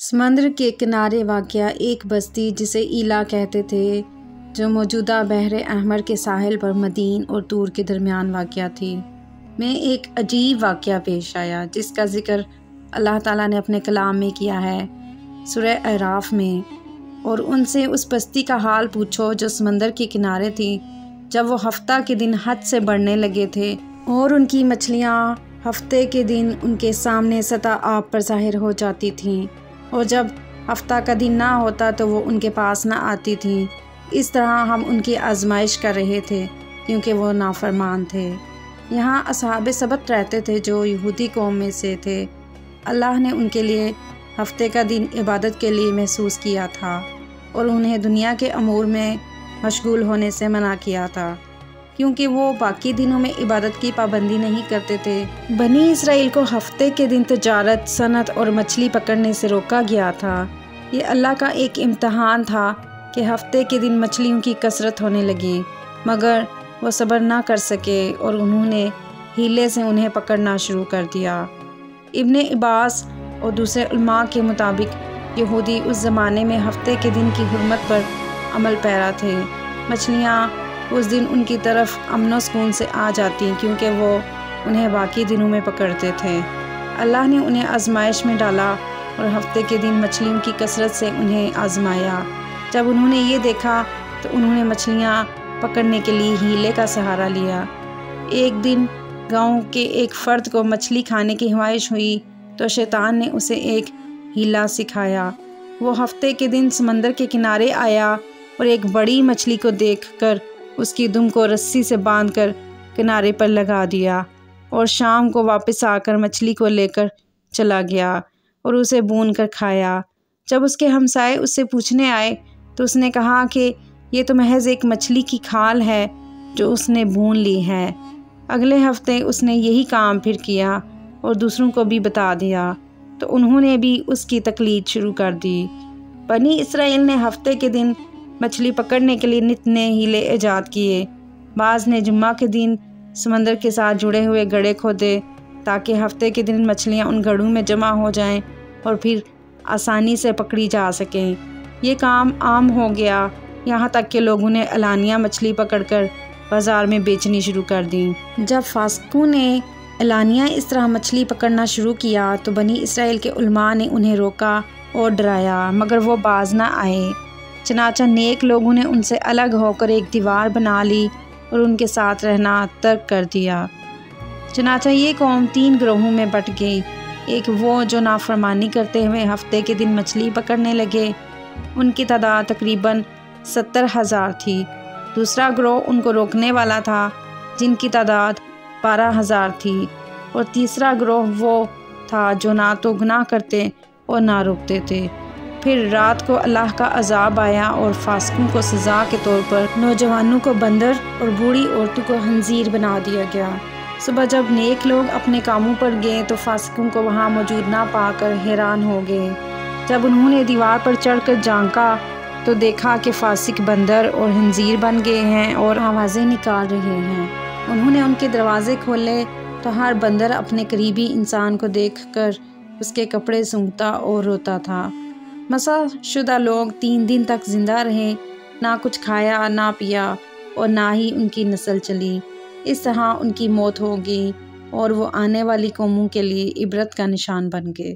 سمندر کے کنارے واقع ایک بستی جسے ایلا کہتے تھے، جو موجودہ بحر احمر کے ساحل پر مدین اور طور کے درمیان واقع تھی، میں ایک عجیب واقعہ پیش آیا جس کا ذکر اللہ تعالیٰ نے اپنے کلام میں کیا ہے سورہ اعراف میں۔ اور ان سے اس بستی کا حال پوچھو جو سمندر کے کنارے تھی، جب وہ ہفتہ کے دن حد سے بڑھنے لگے تھے اور ان کی مچھلیاں ہفتے کے دن ان کے سامنے سطح آب پر ظاہر ہو جاتی تھیں، اور جب ہفتہ کا دن نہ ہوتا تو وہ ان کے پاس نہ آتی تھیں۔ اس طرح ہم ان کی آزمائش کر رہے تھے کیونکہ وہ نافرمان تھے۔ یہاں اصحاب سبت رہتے تھے جو یہودی قوم میں سے تھے۔ اللہ نے ان کے لیے ہفتے کا دن عبادت کے لیے محسوس کیا تھا اور انہیں دنیا کے امور میں مشغول ہونے سے منع کیا تھا، کیونکہ وہ باقی دنوں میں عبادت کی پابندی نہیں کرتے تھے۔ بنی اسرائیل کو ہفتے کے دن تجارت، صنعت اور مچھلی پکڑنے سے روکا گیا تھا۔ یہ اللہ کا ایک امتحان تھا کہ ہفتے کے دن مچھلیوں کی کثرت ہونے لگی، مگر وہ صبر نہ کر سکے اور انہوں نے ہیلے سے انہیں پکڑنا شروع کر دیا۔ ابن عباس اور دوسرے علماء کے مطابق یہودی اس زمانے میں ہفتے کے دن کی حرمت پر عمل پیرا تھے۔ مچھلیاں اس دن ان کی طرف امن و سکون سے آ جاتی کیونکہ وہ انہیں باقی دنوں میں پکڑتے تھے۔ اللہ نے انہیں آزمائش میں ڈالا اور ہفتے کے دن مچھلیوں کی کثرت سے انہیں آزمایا۔ جب انہوں نے یہ دیکھا تو انہوں نے مچھلیاں پکڑنے کے لیے ہیلے کا سہارا لیا۔ ایک دن گاؤں کے ایک فرد کو مچھلی کھانے کی خواہش ہوئی تو شیطان نے اسے ایک ہیلا سکھایا۔ وہ ہفتے کے دن سمندر کے کنارے آیا اور ایک بڑی مچھلی کو دیکھ کر اس کی دم کو رسی سے باندھ کر کنارے پر لگا دیا، اور شام کو واپس آ کر مچھلی کو لے کر چلا گیا اور اسے بھون کر کھایا۔ جب اس کے ہمسائے اس سے پوچھنے آئے تو اس نے کہا کہ یہ تو محض ایک مچھلی کی کھال ہے جو اس نے بھون لی ہے۔ اگلے ہفتے اس نے یہی کام پھر کیا اور دوسروں کو بھی بتا دیا، تو انہوں نے بھی اس کی تقلید شروع کر دی۔ بنی اسرائیل نے ہفتے کے دن مچھلی پکڑنے کے لیے نت نئے ہیلے ایجاد کیے۔ بعض نے جمعہ کے دن سمندر کے ساتھ جڑے ہوئے گڑھے کھودے تاکہ ہفتے کے دن مچھلیاں ان گڑھوں میں جمع ہو جائیں اور پھر آسانی سے پکڑی جا سکیں۔ یہ کام عام ہو گیا، یہاں تک کہ لوگوں نے علانیہ مچھلی پکڑ کر بازار میں بیچنی شروع کر دیں۔ جب فاسقوں نے علانیہ اس طرح مچھلی پکڑنا شروع کیا تو بنی اسرائیل کے علماء نے انہیں روکا اور ڈرایا، مگر وہ باز نہ آئے۔ چنانچہ نیک لوگوں نے ان سے الگ ہو کر ایک دیوار بنا لی اور ان کے ساتھ رہنا ترک کر دیا۔ چنانچہ یہ قوم 3 گروہوں میں بٹ گئی۔ ایک وہ جو نافرمانی کرتے ہوئے ہفتے کے دن مچھلی پکڑنے لگے، ان کی تعداد تقریباً 70,000 تھی۔ دوسرا گروہ ان کو روکنے والا تھا جن کی تعداد 12,000 تھی، اور تیسرا گروہ وہ تھا جو نہ تو گناہ کرتے اور نہ روکتے تھے۔ پھر رات کو اللہ کا عذاب آیا اور فاسقوں کو سزا کے طور پر نوجوانوں کو بندر اور بوڑھی عورتوں کو خنزیر بنا دیا گیا۔ صبح جب نیک لوگ اپنے کاموں پر گئے تو فاسقوں کو وہاں موجود نہ پا کر حیران ہو گئے۔ جب انہوں نے دیوار پر چڑھ کر جھانکا تو دیکھا کہ فاسق بندر اور خنزیر بن گئے ہیں اور آوازیں نکال رہے ہیں۔ انہوں نے ان کے دروازے کھولے تو ہر بندر اپنے قریبی انسان کو دیکھ کر اس کے کپڑے سونگھتا اور روتا تھا۔ مسح شدہ لوگ 3 دن تک زندہ رہے، نہ کچھ کھایا نہ پیا اور نہ ہی ان کی نسل چلی۔ اس طرح ان کی موت ہو گئی اور وہ آنے والی قوموں کے لیے عبرت کا نشان بن گئے۔